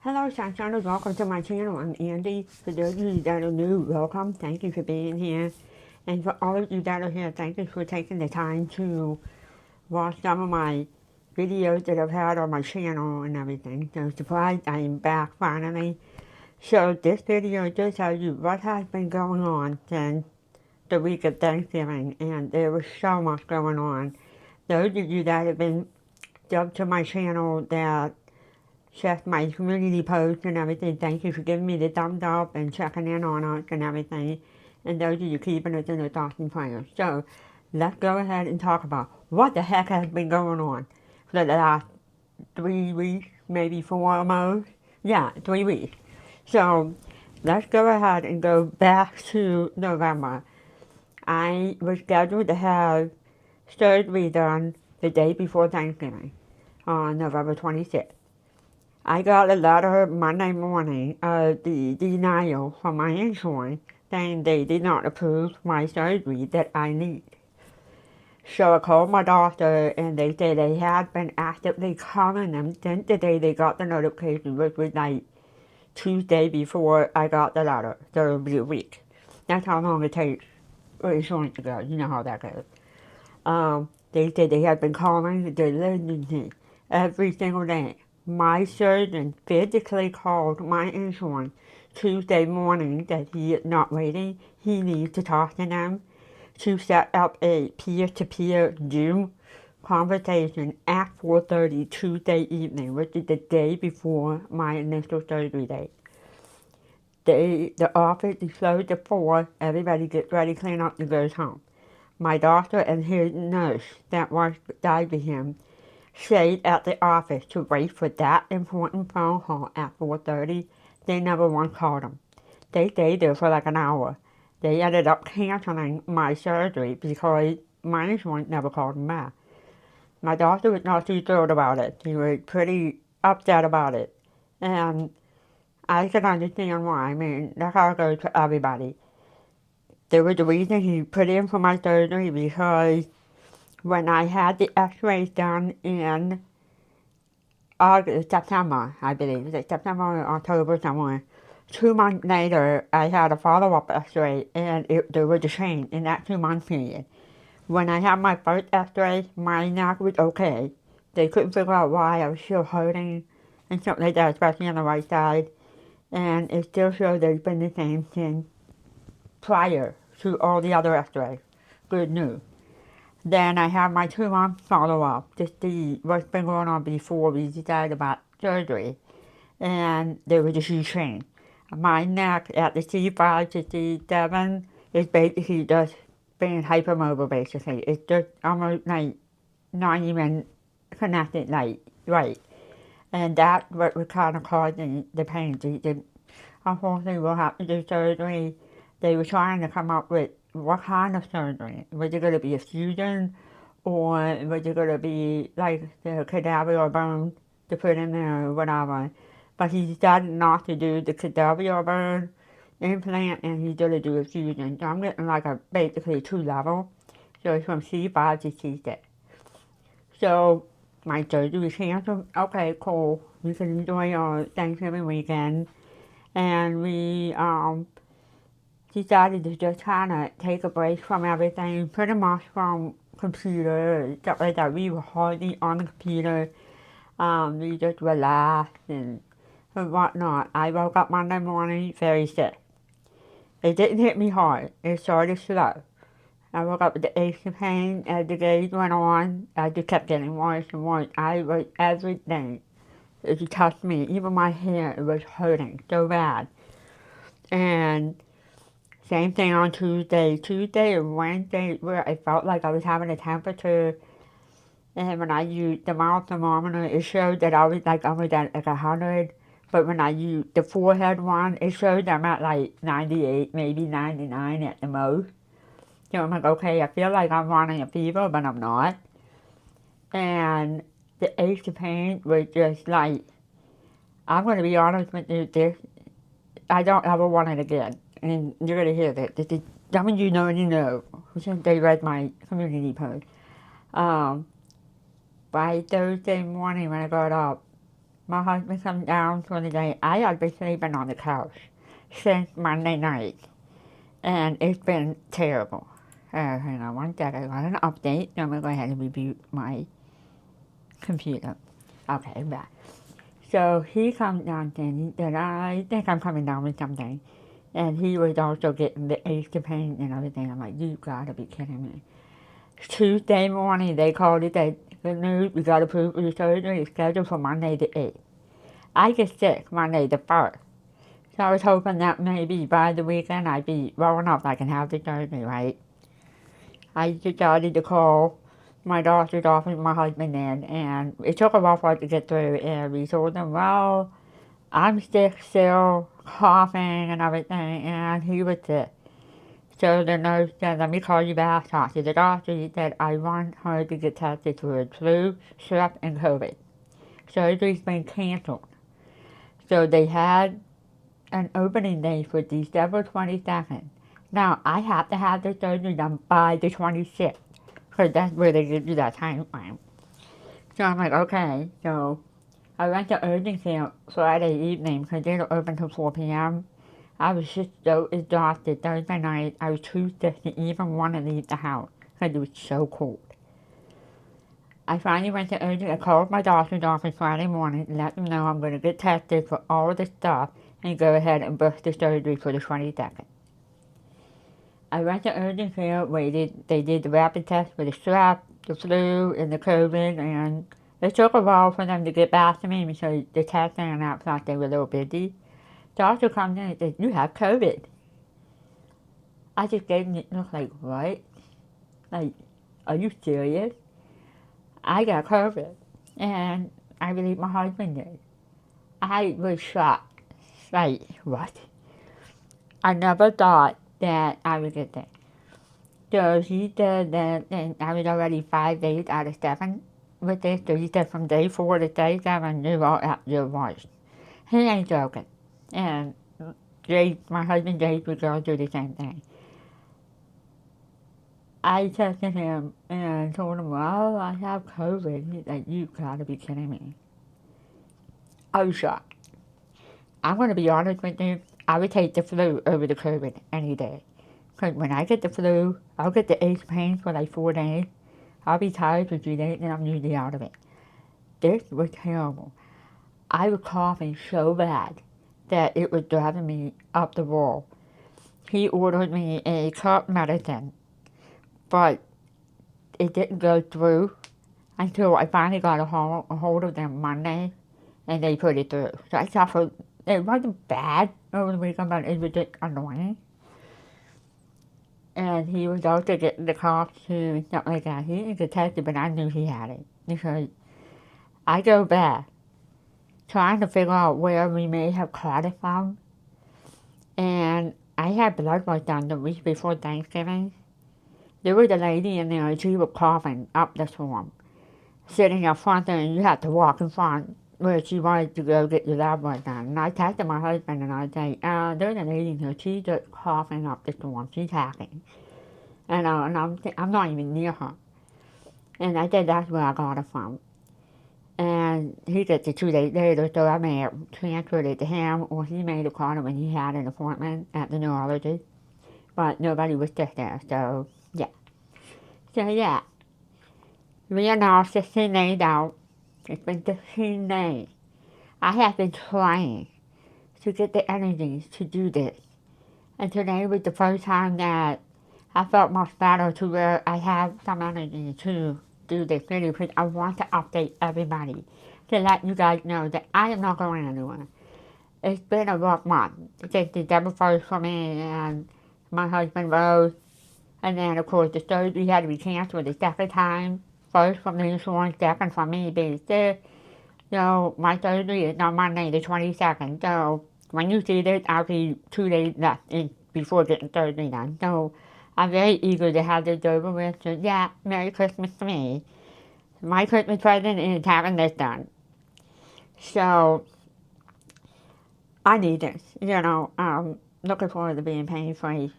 Hello, Sunshine. Welcome to my channel. I'm Angie. For those of you that are new, welcome. Thank you for being here. And for all of you that are here, thank you for taking the time to watch some of my videos that I've had on my channel and everything. So surprised I am back finally. So this video just tells you what has been going on since the week of Thanksgiving. And there was so much going on. Those of you that have been subbed to my channel that check my community posts and everything. Thank you for giving me the thumbs up and checking in on us and everything. And those of you keeping us in the thoughts and prayers. So let's go ahead and talk about what the heck has been going on for the last 3 weeks, maybe 4 almost. Yeah, 3 weeks. So let's go ahead and go back to November. I was scheduled to have surgery done the day before Thanksgiving on November 26th. I got a letter Monday morning of the denial from my insurance saying they did not approve my surgery that I need. So I called my doctor and they said they had been actively calling them since the day they got the notification, which was like Tuesday before I got the letter. So it was a week. That's how long it takes for insurance to go. You know how that goes. They said they had been calling the diligently every single day. My surgeon physically called my insurance Tuesday morning that he is not waiting. He needs to talk to them to set up a peer-to-peer Zoom conversation at 4:30 Tuesday evening, which is the day before my initial surgery date. The office is closed at 4. Everybody gets ready, clean up, and goes home. My doctor and his nurse that was died with him stayed at the office to wait for that important phone call at 4:30. They never once called him. They stayed there for like an hour. They ended up canceling my surgery because my insurance never called him back. My doctor was not too thrilled about it. He was pretty upset about it. And I can understand why. I mean, that's how it goes for everybody. There was a reason he put in for my surgery because when I had the x-rays done in September, I believe, was it September or October somewhere, 2 months later, I had a follow-up x-ray and there was a change in that 2-month period. When I had my first x-ray, my neck was okay. They couldn't figure out why I was still hurting and stuff like that, especially on the right side. And it still showed that it's been the same since prior to all the other x-rays. Good news. Then I have my 2-month follow-up to see what's been going on before we decided about surgery. And there was a huge change. My neck at the C5 to C7 is basically just being hypermobile, basically. It's just almost like not even connected like right. And that's what was kind of causing the pain. Unfortunately, we'll have to do surgery. They were trying to come up with what kind of surgery. Was it going to be a fusion, or was it going to be like the cadaver bone to put in there or whatever? But he decided not to do the cadaver bone implant, and he's going to do a fusion. So I'm getting like a basically 2 level. So it's from C5 to C6. So my surgery was canceled. Okay, cool. We can enjoy our Thanksgiving weekend. And we decided to just kind of take a break from everything, pretty much from computer, stuff like that. We were hardly on the computer. We just relaxed and whatnot. I woke up Monday morning very sick. It didn't hit me hard. It started slow. I woke up with the aches and pain as the days went on. I just kept getting worse and worse. I was everything. It just touched me. Even my hair, it was hurting so bad. And same thing on Tuesday. Tuesday and Wednesday, where I felt like I was having a temperature. And when I used the mouth thermometer, it showed that I was at like 100. But when I used the forehead one, it showed I'm at like 98, maybe 99 at the most. So I'm like, okay, I feel like I'm running a fever, but I'm not. And the aches and pain was just like, I'm going to be honest with you, I don't ever want it again. And you're going to hear that. This is some of you know and you know, since they read my community post. By Thursday morning when I got up, my husband comes down for the day. I have been sleeping on the couch since Monday night, and it's been terrible. Hang on one second, I got an update. I'm going to go ahead and reboot my computer. Okay, back. So he comes down and he said, I think I'm coming down with something. And he was also getting the aches and pain and everything. I'm like, you gotta be kidding me. Tuesday morning, they called it that good news, we got approved for the surgery. It's scheduled for Monday the 8th. I get sick Monday the 1st. So I was hoping that maybe by the weekend I'd be well enough I can have the surgery, right? I decided to call my doctor's office, my husband in, and it took a while for us to get through, and we told them, well, I'm sick still, coughing and everything, and he was sick. So the nurse said, let me call you back, talk to the doctor. He said, I want her to get tested for flu, strep, and COVID. Surgery's been canceled. So they had an opening date for December 22nd. Now, I have to have the surgery done by the 26th, because that's where they give you that time frame. So I'm like, okay. So I went to urgent care Friday evening, because they were open till 4 p.m. I was just so exhausted Thursday night. I was too sick to even want to leave the house, because it was so cold. I finally went to urgent. I called my doctor's office Friday morning and let them know I'm going to get tested for all of the stuff and go ahead and book the surgery for the 22nd. I went to urgent care, waited. They did the rapid test for the strep, the flu, and the COVID, and it took a while for them to get back to me because the testing and that thought they were a little busy. Doctor comes in and says, you have COVID. I just gave him a look like, what? Like, are you serious? I got COVID, and I believe my husband did. I was shocked. Like, what? I never thought that I would get that. So he said that and I was already 5 days out of 7 with this. So he said from day 4 to day 7, you are at your worst. He ain't joking. And Jay, my husband Jay, would go through the same thing. I texted him and told him, well, I have COVID. He's like, you gotta be kidding me. I was shocked. I'm gonna be honest with you, I would take the flu over the COVID any day. Because when I get the flu, I'll get the aches pains for like 4 days. I'll be tired for 3 days and I'm usually out of it. This was terrible. I was coughing so bad that it was driving me up the wall. He ordered me a cough medicine, but it didn't go through until I finally got a hold of them Monday, and they put it through. So I suffered. It wasn't bad over the weekend, but it was just annoying. And he was also getting the cough too and stuff like that. He didn't get tested, but I knew he had it because I go back trying to figure out where we may have caught it from. And I had blood work done the week before Thanksgiving. There was a lady in there, and she was coughing up the storm, sitting up front there, and you had to walk in front where she wanted to go get your lab work done. And I texted my husband and I said, there's a lady here, she's just coughing up the storm, she's hacking. And I'm not even near her. And I said, that's where I got it from. And he gets it 2 days later, so I may have transferred it to him, or he may have called it when he had an appointment at the neurologist. But nobody was sick there, so yeah. So yeah, we are now 16 days out. It's been 15 days. I have been trying to get the energy to do this. And today was the first time that I felt much better to where I have some energy to do this video because I want to update everybody to let you guys know that I am not going anywhere. It's been a rough month since December 1st for me and my husband Rose. And then, of course, the surgery had to be canceled the second time. First from the insurance, second from me being sick. So my surgery is on Monday the 22nd. So when you see this, I'll be 2 days left before getting surgery done. So I'm very eager to have this over with. So yeah, Merry Christmas to me. My Christmas present is having this done. So I need this, looking forward to being pain-free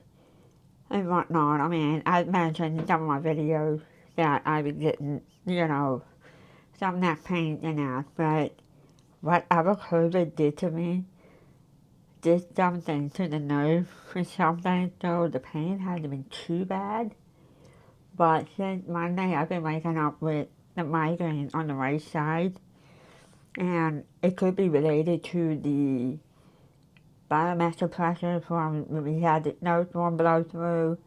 and whatnot. I mean, I've mentioned in some of my videos that I was getting, some neck pain and that, but whatever COVID did to me did something to the nerve or something, so the pain hasn't been too bad. But since Monday, I've been waking up with the migraine on the right side, and it could be related to the biometric pressure from when we had the snowstorm blow through,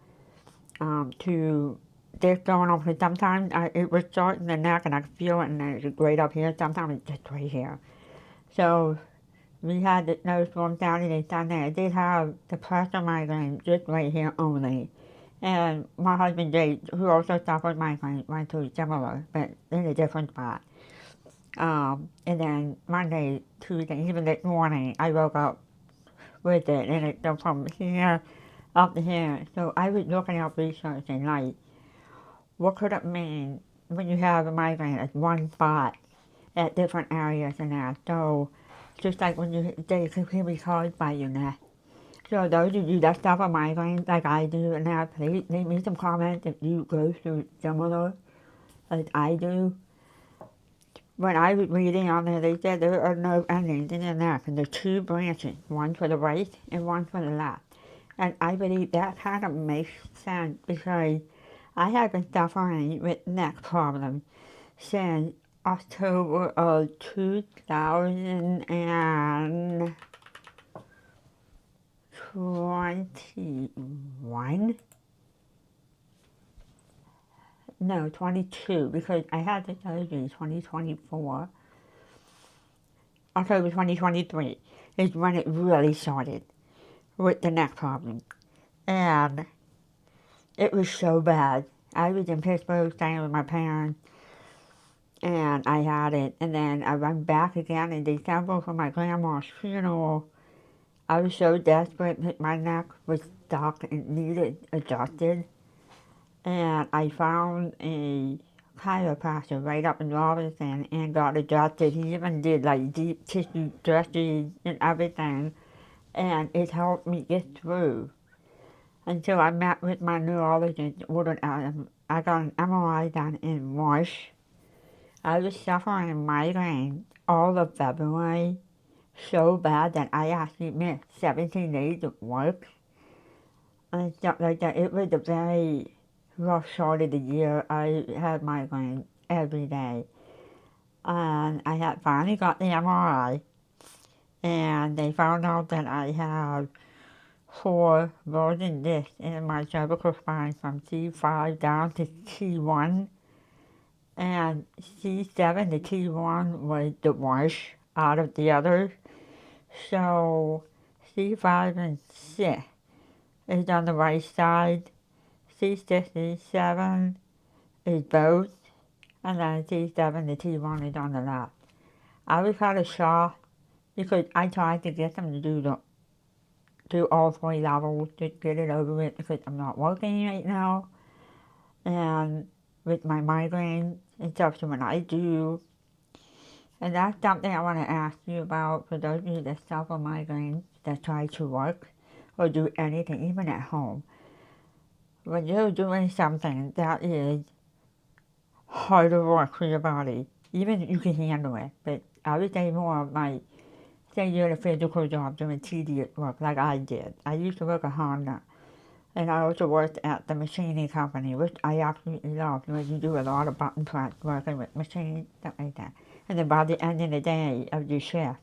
to this going on. Because sometimes it was short in the neck, and I could feel it, and then it's right up here. Sometimes it's just right here. So we had the snowstorm Saturday, Sunday. I did have the pressure migraine just right here only. And my husband Jake, who also suffered migraine, went through similar, but in a different spot. And then Monday, Tuesday, even this morning, I woke up with it, and it went from here up to here. So I was looking up research and like, what could it mean when you have a migraine at one spot at different areas and that? So just like when they can be caused by your neck. So those of you that suffer migraines like I do and that, please leave me some comments if you go through similar as I do. When I was reading on there, they said there are nerve endings in the neck, and there are two branches, one for the right and one for the left. And I believe that kind of makes sense because I have been suffering with neck problems since October of 2021. No, 22, because I had the surgery 2024. October 2023 is when it really started with the neck problem. And it was so bad. I was in Pittsburgh staying with my parents, and I had it. And then I went back again in December for my grandma's funeral. I was so desperate that my neck was stuck and needed adjusted. And I found a chiropractor right up in Robinson and got adjusted. He even did like deep tissue stretches and everything, and it helped me get through. Until I met with my neurologist, I got an MRI done in March. I was suffering migraine all of February, so bad that I actually missed 17 days of work and stuff like that. It was a very rough start of the year. I had migraine every day. And I had finally got the MRI, and they found out that I have 4 broken discs in my cervical spine from C5 down to T1. And C7 to T1 was the worst out of the others. So C5 and 6 is on the right side. C6 and 7 is both, and then C7 to T1 is on the left. I was kind of shocked because I tried to get them to do all 3 levels to get it over with because I'm not working right now, and with my migraine and stuff. So when I do, and that's something I want to ask you about for those of you that suffer migraines that try to work or do anything, even at home. When you're doing something that is harder work for your body, even if you can handle it, but I would say more of like, say you're in a physical job doing tedious work like I did. I used to work at Honda, and I also worked at the machining company, which I absolutely love. You do a lot of button press working with machines, stuff like that. And then by the end of the day of your shift,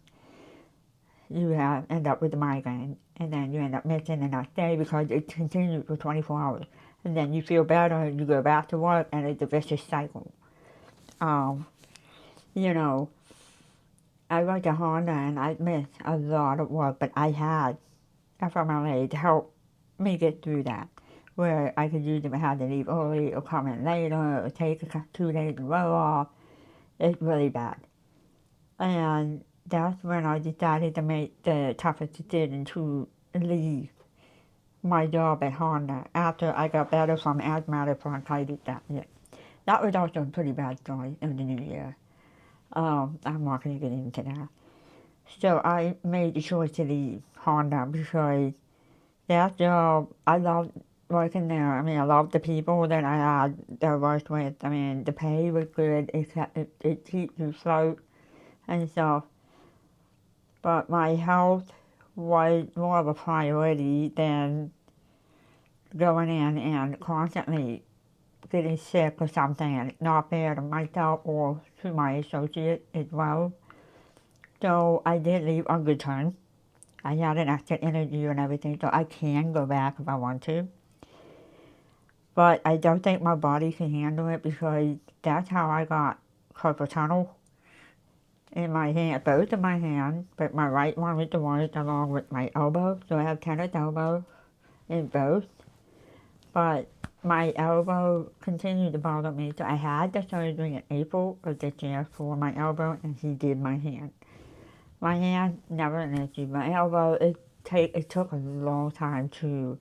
you end up with a migraine, and then you end up missing the next day because it continues for 24 hours. And then you feel better, and you go back to work, and it's a vicious cycle. You know, I worked at Honda, and I missed a lot of work, but I had FMLA to help me get through that, where I could use if I had to leave early or come in later or take 2 days in a row off. It's really bad. And that's when I decided to make the toughest decision to leave my job at Honda after I got better from asthmatic bronchitis that year. That was also a pretty bad story in the new year. I'm not going to get into that. So I made the choice to leave Honda because that job, I loved working there. I mean, I loved the people that I had that worked with. I mean, the pay was good. It keeps you afloat and stuff. but my health was more of a priority than going in and constantly getting sick or something, and not fair to myself or to my associate as well. So I did leave on good terms. I had an extra interview and everything, so I can go back if I want to. But I don't think my body can handle it because that's how I got carpal tunnel in my hand, both of my hands, but my right one was the worst along with my elbow. So I have tennis elbow in both. But my elbow continued to bother me, so I had the surgery in April of this year for my elbow, and he did my hand. My hand, never an issue. My elbow, it took a long time to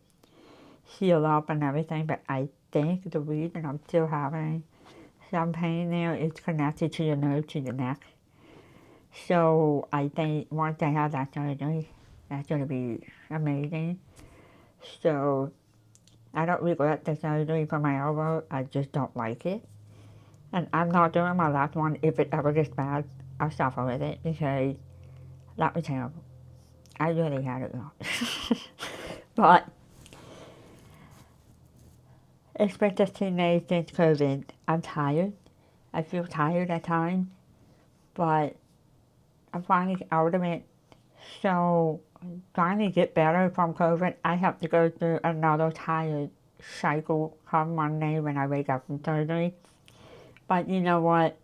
heal up and everything, but I think the reason I'm still having some pain there is connected to the nerve to the neck. So I think once I have that surgery, that's going to be amazing. So I don't regret the surgery for my elbow. I just don't like it. And I'm not doing my last one. If it ever gets bad, I'll suffer with it because that was terrible. I really had it wrong. But it's been 15 days since COVID. I'm tired. I feel tired at times, but I'm finally out of it. So trying to get better from COVID, I have to go through another tired cycle come Monday when I wake up from surgery. But you know what?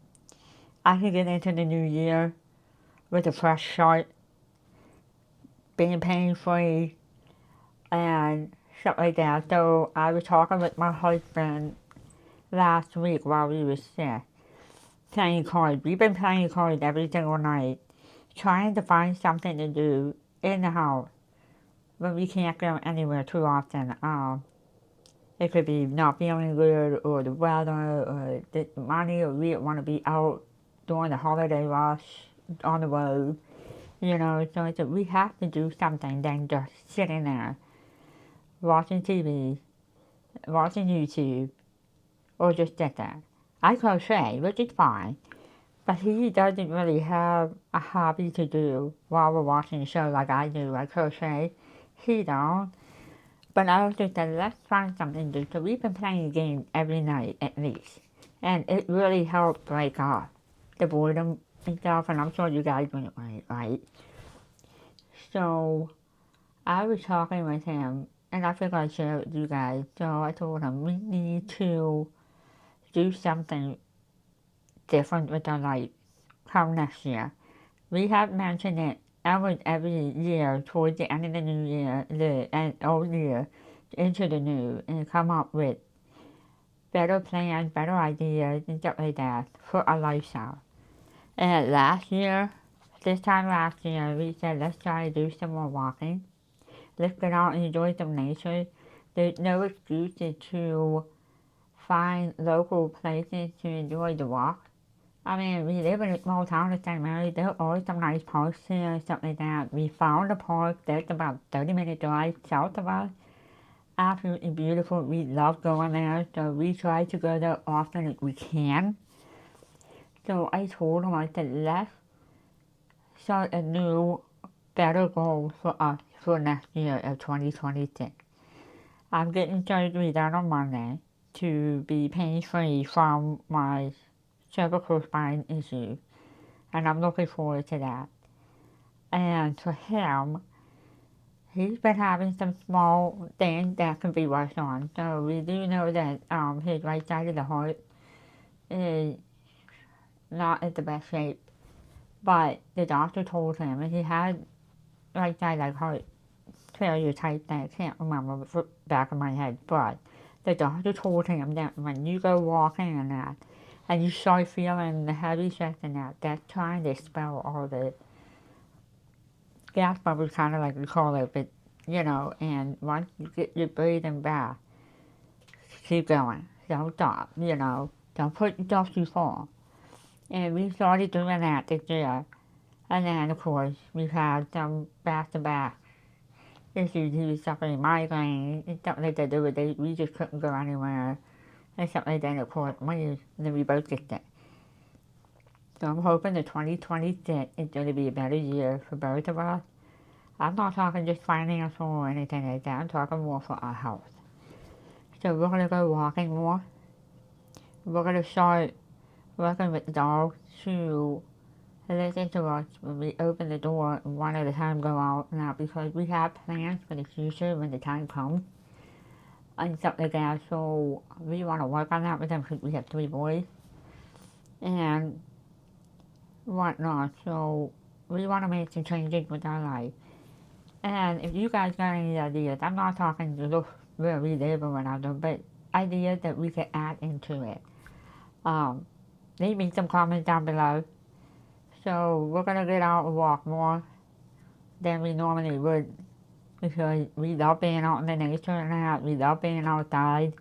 I can get into the new year with a fresh start, being pain-free, and stuff like that. So I was talking with my husband last week while we were sick, playing cards. We've been playing cards every single night, trying to find something to do in the house when we can't go anywhere too often. It could be not feeling good, or the weather, or the money, or we want to be out during the holiday rush on the road, you know. So it's we have to do something than just sitting there watching TV, watching YouTube, or just sit there. I crochet, which is fine, but he doesn't really have a hobby to do while we're watching a show like I do. I crochet, he don't. But I also said, let's find something to do. So we've been playing a game every night at least. And it really helped break off the boredom and stuff. And I'm sure you guys wouldn't right? So I was talking with him, and I figured I'd share it with you guys. So I told him we need to do something different with our life come next year. We have mentioned it every year towards the end of the new year, the old year, into the new, and come up with better plans, better ideas, and stuff like that for our lifestyle. And this time last year, we said let's try to do some more walking. Let's get out and enjoy some nature. There's no excuses to find local places to enjoy the walk. I mean, we live in a small town of St. Mary. There are always some nice parks here, stuff like that. We found a park that's about 30-minute drive south of us. Absolutely beautiful. We love going there, so we try to go there often as we can. So I told him, I said, let's start a new, better goal for us for next year of 2026. I'm getting surgery done on Monday to be pain-free from my cervical spine issue, and I'm looking forward to that. And for him, he's been having some small things that can be worked on. So we do know that his right side of the heart is not in the best shape. But the doctor told him, and he had right side like heart failure type thing. I can't remember the back of my head, but the doctor told him that when you go walking and that, and you start feeling the heavy chest and that, that's trying to expel all the gas bubbles, kind of like we call it, but you know, and once you get your breathing back, keep going. Don't stop, you know. Don't put yourself too far. And we started doing that this year. And then, of course, we've had some back-to-back issues. He was suffering migraine and stuff like that. We just couldn't go anywhere and stuff like that. Of course, and then we both get sick. So I'm hoping the 2026 is going to be a better year for both of us. I'm not talking just financial or anything like that. I'm talking more for our health. So we're going to go walking more. We're going to start working with the dogs to listen to us when we open the door and one at a time go out now, because we have plans for the future when the time comes and stuff like that. So we want to work on that with them because we have 3 boys and whatnot. So we want to make some changes with our life. And if you guys got any ideas, I'm not talking just where we live or whatever, but ideas that we could add into it. Leave me some comments down below. So we're going to get out and walk more than we normally would, because we love being out in the nature and that. We love being outside.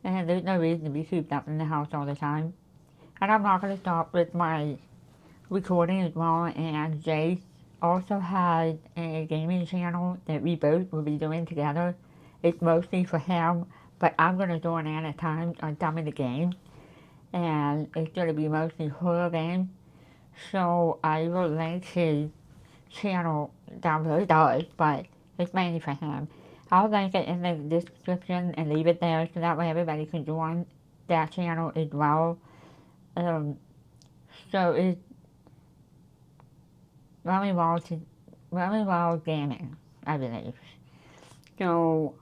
And there's no reason to be cooped up in the house all the time. And I'm not going to stop with my recording as well. And Jace also has a gaming channel that we both will be doing together. It's mostly for him, but I'm going to do it at a time on some of the games. And it's going to be mostly horror games. So I will link his channel down below. It does, but it's mainly for him. I'll link it in the description and leave it there so that way everybody can join that channel as well. So it's Really Wild Gaming, I believe. So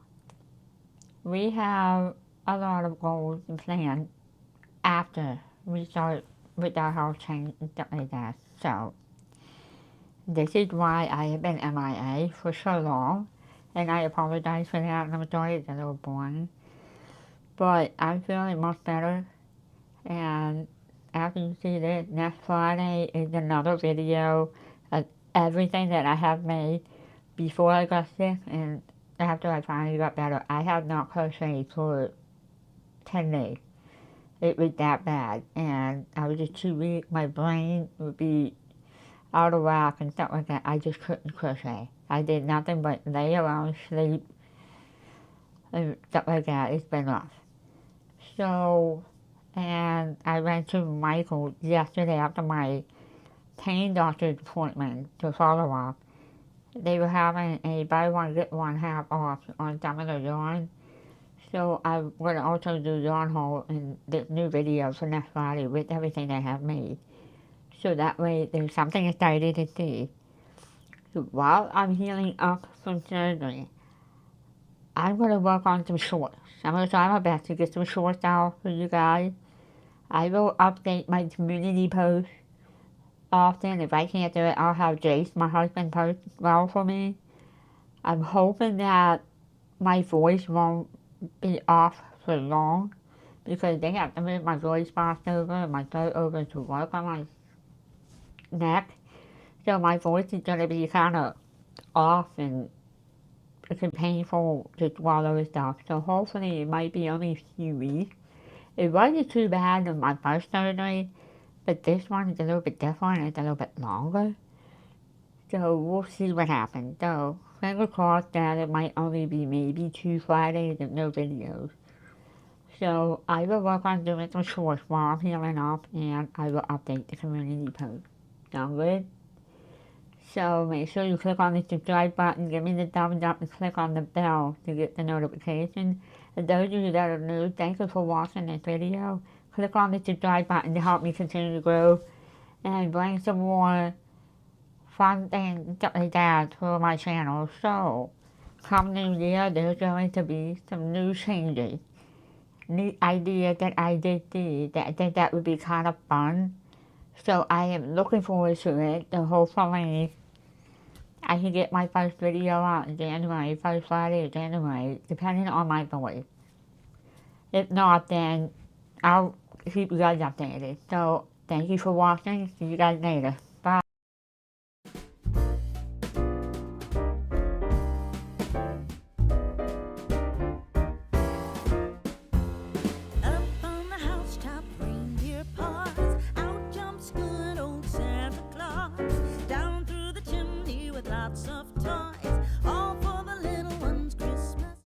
we have a lot of goals and plans after we start with our house change and stuff like that. So this is why I have been MIA for so long, and I apologize for that, and I'm sorry it's a little boring. But I'm feeling much better, and after you see this, next Friday is another video of everything that I have made before I got sick and after I finally got better. I have not crocheted for 10 days. It was that bad, and I was just too weak. My brain would be out of whack and stuff like that. I just couldn't crochet. I did nothing but lay around, sleep, and stuff like that. It's been rough. So, and I went to Michael yesterday after my pain doctor's appointment to follow up. They were having a buy one get one half off on some of the yarn. So I'm going to also do yarn haul in this new video for next Friday with everything I have made. So that way there's something exciting to see. So while I'm healing up from surgery, I'm going to work on some shorts. I'm going to try my best to get some shorts out for you guys. I will update my community posts often. If I can't do it, I'll have Jace, my husband, post well for me. I'm hoping that my voice won't be off for long, because they have to move my voice box over and my throat over to work on my neck. So my voice is going to be kind of off and it's painful to swallow and stuff. So hopefully it might be only a few weeks. It wasn't too bad in my first surgery, but this one is a little bit different. It's a little bit longer. So we'll see what happens. So fingers crossed that it might only be maybe 2 Fridays of no videos. So I will work on doing some shorts while I'm healing up, and I will update the community post. Sound good? So make sure you click on the subscribe button, give me the thumbs up, and click on the bell to get the notification. And those of you that are new, thank you for watching this video. Click on the subscribe button to help me continue to grow and bring some more fun things and stuff like that for my channel. So come new year, there's going to be some new changes. Neat idea that I did see that I think that would be kind of fun. So I am looking forward to it. So hopefully I can get my first video out in January, first Friday of January, depending on my voice. If not, then I'll keep you guys updated. So thank you for watching. See you guys later.